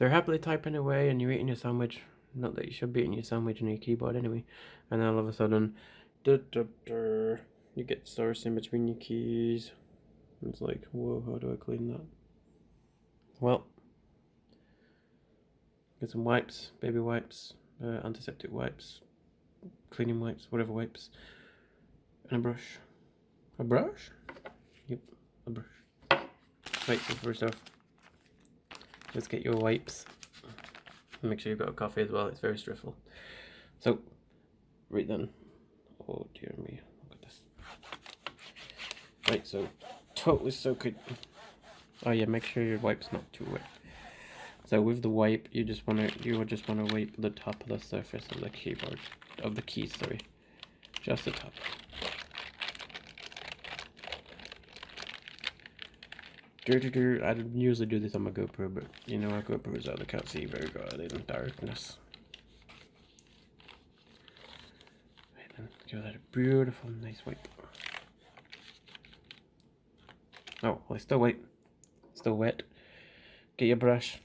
they're happily typing away and you're eating your sandwich. Not that you should be eating your sandwich on your keyboard anyway. And then all of a sudden, you get source in between your keys. It's like, whoa, how do I clean that? Well, get some wipes, baby wipes, antiseptic wipes, cleaning wipes, whatever wipes, and a brush. A brush? Yep, a brush. Right, so first off, let's get your wipes. Make sure you've got a coffee as well, it's very stressful. So, right then. Oh dear me, look at this. Right, so, totally soak it. Oh yeah, make sure your wipe's not too wet. So with the wipe, you would just wanna wipe the top of the surface of the keyboard, of the keys, sorry. Just the top. I usually do this on my GoPro, but you know how GoPros are, they can't see very good in darkness. Right then, give that a beautiful, nice wipe. Oh, well, it's still wet. Still wet. Get your brush.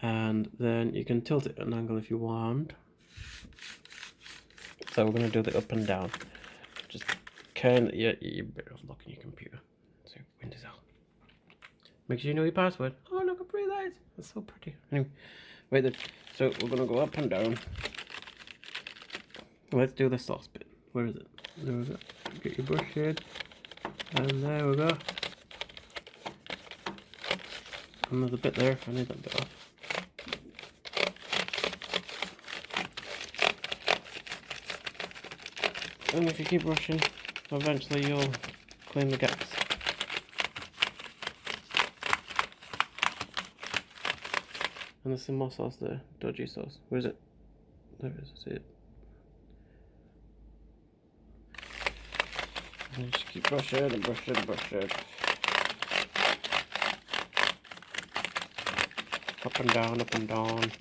And then you can tilt it at an angle if you want. So we're going to do the up and down. Just kind of, yeah, you're better off locking your computer. So Windows out. Make sure you know your password. Oh, look how pretty that is. That's so pretty. Anyway, right then. So we're going to go up and down. Let's do the sauce bit. Where is it? There we go. Get your brush head. And there we go. And there's a bit there. I need that bit off. And if you keep brushing, eventually you'll clean the gaps. And there's some more sauce there, dodgy sauce. Where is it? There it is, I see it. And just keep brushing and brushing and brushing. Up and down, up and down.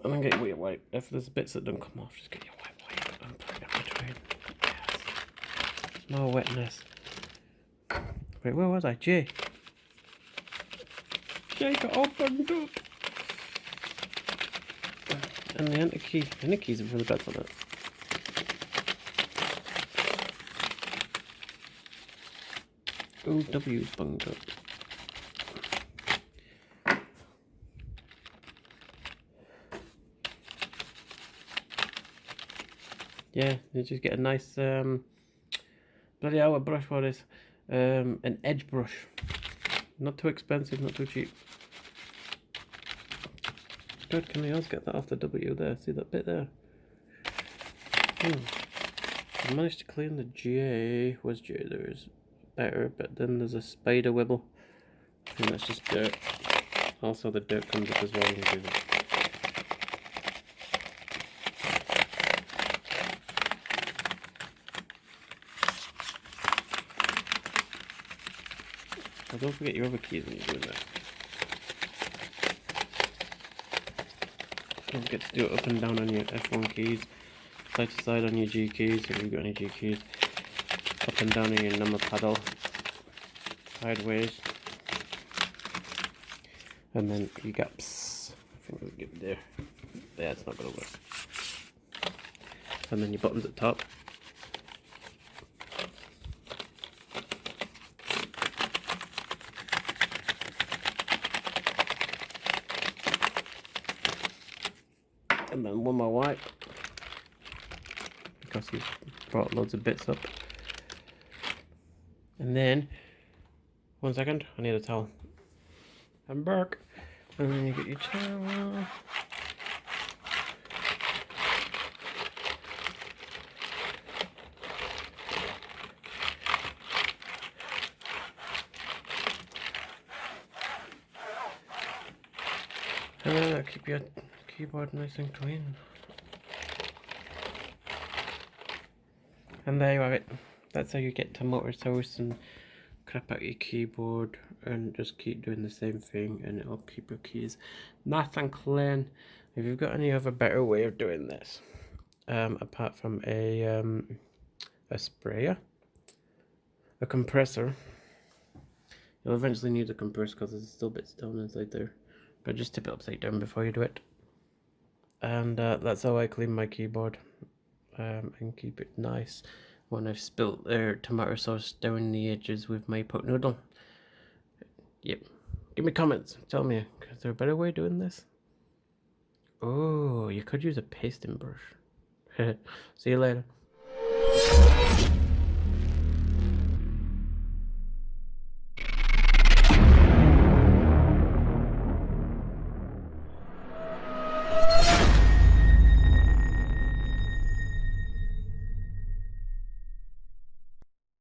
And then get your wipe. If there's bits that don't come off, just get your wipe and put it in between. Yes. No wetness. Wait, where was I? J. J got opened up. And the enter key. The enter keys are really bad for that. Oh, W's bunged up. Yeah, you just get a nice, bloody hell, what brush what is? An edge brush. Not too expensive, not too cheap. Good, can we also get that off the W there? See that bit there? I managed to clean the J. Where's J? There is better, but then there's a spider wibble. And that's just dirt. Also, the dirt comes up as well when you do that. So don't forget your other keys when you're doing that. Don't forget to do it up and down on your F1 keys, side to side on your G keys if you've got any G keys, up and down on your number paddle, sideways, and then your gaps. I think we'll get it there. Yeah, it's not going to work. And then your buttons at top. And then one more wipe, because you've brought loads of bits up. And then, 1 second, I need a towel. I'm back. And then you get your towel. And then that'll keep your keyboard nice and clean. And there you have it. That's how you get to motor toast and crap out your keyboard, and just keep doing the same thing and it'll keep your keys nice and clean. If you've got any other better way of doing this, apart from a sprayer, a compressor. You'll eventually need a compressor because there's still bits down inside there. But just tip it upside down before you do it. And that's how I clean my keyboard and keep it nice when I've spilt tomato sauce down the edges with my pot noodle. Yep. Give me comments. Tell me, is there a better way of doing this? Oh, you could use a pasting brush. See you later.